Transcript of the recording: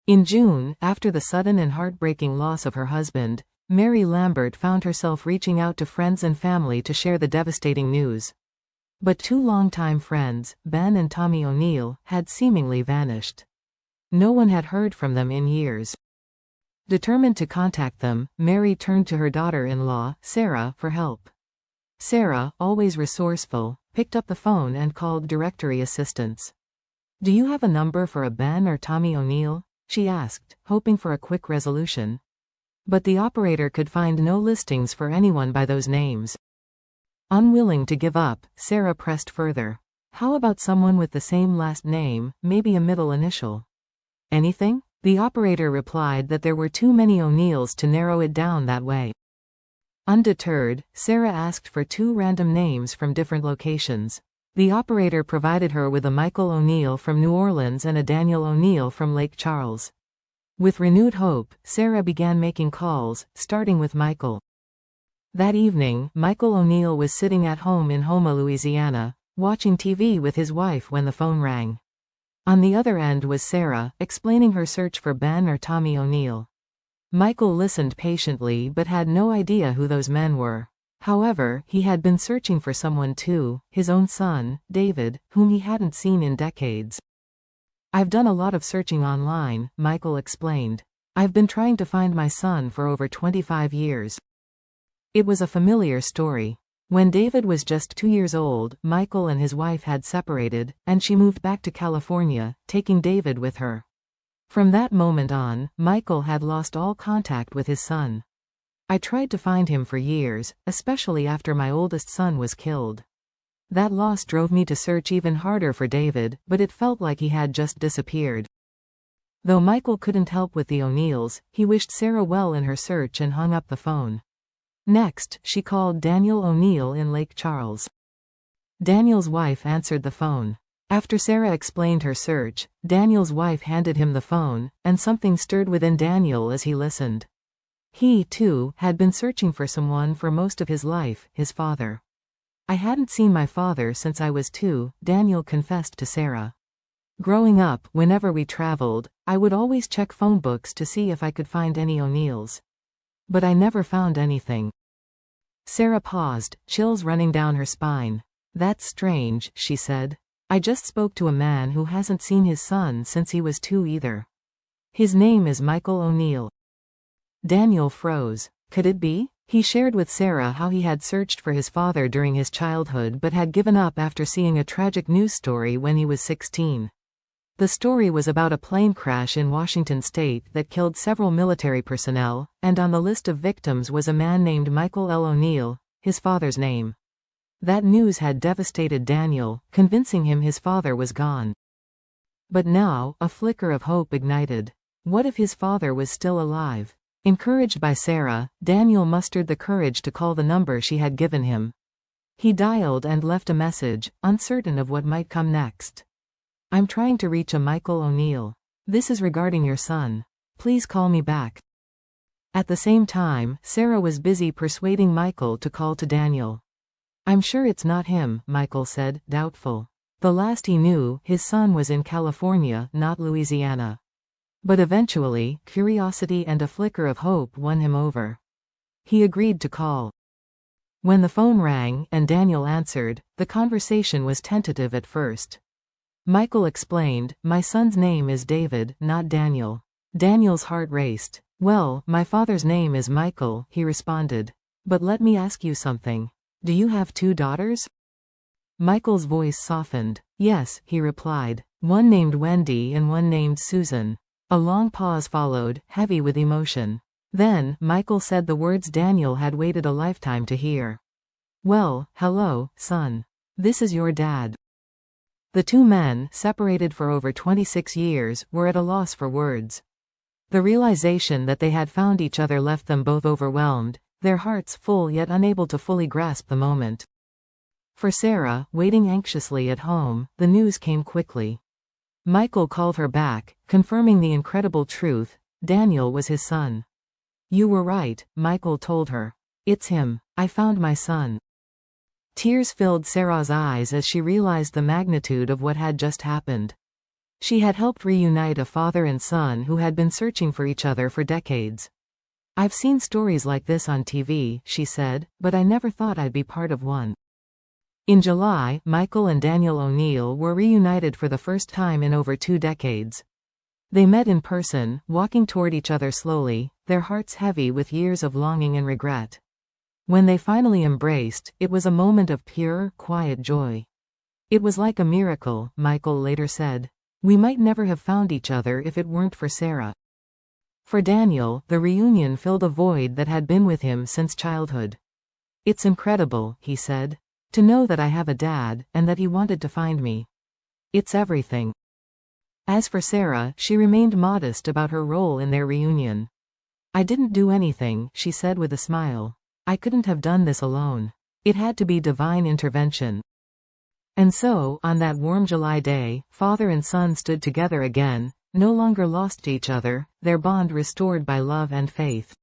In June, after the sudden and heartbreaking loss of her husband, Mary Lambert found herself reaching out to friends and family to share the devastating news. But two longtime friends, Ben and Tommy O'Neill, had seemingly vanished. No one had heard from them in years. Determined to contact them, Mary turned to her daughter-in-law, Sarah, for help. Sarah, always resourceful, picked up the phone and called directory assistance. "Do you have a number for a Ben or Tommy O'Neill?" she asked, hoping for a quick resolution. But the operator could find no listings for anyone by those names. Unwilling to give up, Sarah pressed further. "How about someone with the same last name, maybe a middle initial?" "Anything?" The operator replied that there were too many O'Neills to narrow it down that way. Undeterred, Sarah asked for two random names from different locations. The operator provided her with a Michael O'Neill from New Orleans and a Daniel O'Neill from Lake Charles. With renewed hope, Sarah began making calls, starting with Michael. That evening, Michael O'Neill was sitting at home in Houma, Louisiana, watching TV with his wife when the phone rang. On the other end was Sarah, explaining her search for Ben or Tommy O'Neill. Michael listened patiently but had no idea who those men were. However, he had been searching for someone too, his own son, David, whom he hadn't seen in decades. "I've done a lot of searching online," Michael explained. "I've been trying to find my son for over 25 years. It was a familiar story. When David was just 2 years old, Michael and his wife had separated, and she moved back to California, taking David with her. From that moment on, Michael had lost all contact with his son. I tried to find him for years, especially after my oldest son was killed. That loss drove me to search even harder for David, but it felt like he had just disappeared." Though Michael couldn't help with the O'Neills, he wished Sarah well in her search and hung up the phone. Next, she called Daniel O'Neill in Lake Charles. Daniel's wife answered the phone. After Sarah explained her search, Daniel's wife handed him the phone, and something stirred within Daniel as he listened. He, too, had been searching for someone for most of his life, his father. "I hadn't seen my father since I was 2, Daniel confessed to Sarah. "Growing up, whenever we traveled, I would always check phone books to see if I could find any O'Neills. But I never found anything." Sarah paused, chills running down her spine. "That's strange," she said. "I just spoke to a man who hasn't seen his son since he was 2 either. His name is Michael O'Neill." Daniel froze. Could it be? He shared with Sarah how he had searched for his father during his childhood but had given up after seeing a tragic news story when he was 16. The story was about a plane crash in Washington state that killed several military personnel, and on the list of victims was a man named Michael L. O'Neill, his father's name. That news had devastated Daniel, convincing him his father was gone. But now, a flicker of hope ignited. What if his father was still alive? Encouraged by Sarah, Daniel mustered the courage to call the number she had given him. He dialed and left a message, uncertain of what might come next. "I'm trying to reach a Michael O'Neill. This is regarding your son. Please call me back." At the same time, Sarah was busy persuading Michael to call to Daniel. "I'm sure it's not him," Michael said, doubtful. The last he knew, his son was in California, not Louisiana. But eventually, curiosity and a flicker of hope won him over. He agreed to call. When the phone rang, and Daniel answered, the conversation was tentative at first. Michael explained, "My son's name is David, not Daniel." Daniel's heart raced. "Well, my father's name is Michael," he responded. "But let me ask you something. Do you have 2 daughters?" Michael's voice softened. "Yes," he replied. "One named Wendy and one named Susan." A long pause followed, heavy with emotion. Then, Michael said the words Daniel had waited a lifetime to hear. "Well, hello, son. This is your dad." The two men, separated for over 26 years, were at a loss for words. The realization that they had found each other left them both overwhelmed, their hearts full yet unable to fully grasp the moment. For Sarah, waiting anxiously at home, the news came quickly. Michael called her back, confirming the incredible truth: Daniel was his son. "You were right," Michael told her. "It's him. I found my son." Tears filled Sarah's eyes as she realized the magnitude of what had just happened. She had helped reunite a father and son who had been searching for each other for decades. "I've seen stories like this on TV," she said, "but I never thought I'd be part of one." In July, Michael and Daniel O'Neill were reunited for the first time in over 2 decades. They met in person, walking toward each other slowly, their hearts heavy with years of longing and regret. When they finally embraced, it was a moment of pure, quiet joy. "It was like a miracle," Michael later said. "We might never have found each other if it weren't for Sarah." For Daniel, the reunion filled a void that had been with him since childhood. "It's incredible," he said, "to know that I have a dad, and that he wanted to find me. It's everything." As for Sarah, she remained modest about her role in their reunion. "I didn't do anything," she said with a smile. "I couldn't have done this alone. It had to be divine intervention." And so, on that warm July day, father and son stood together again, no longer lost to each other, their bond restored by love and faith.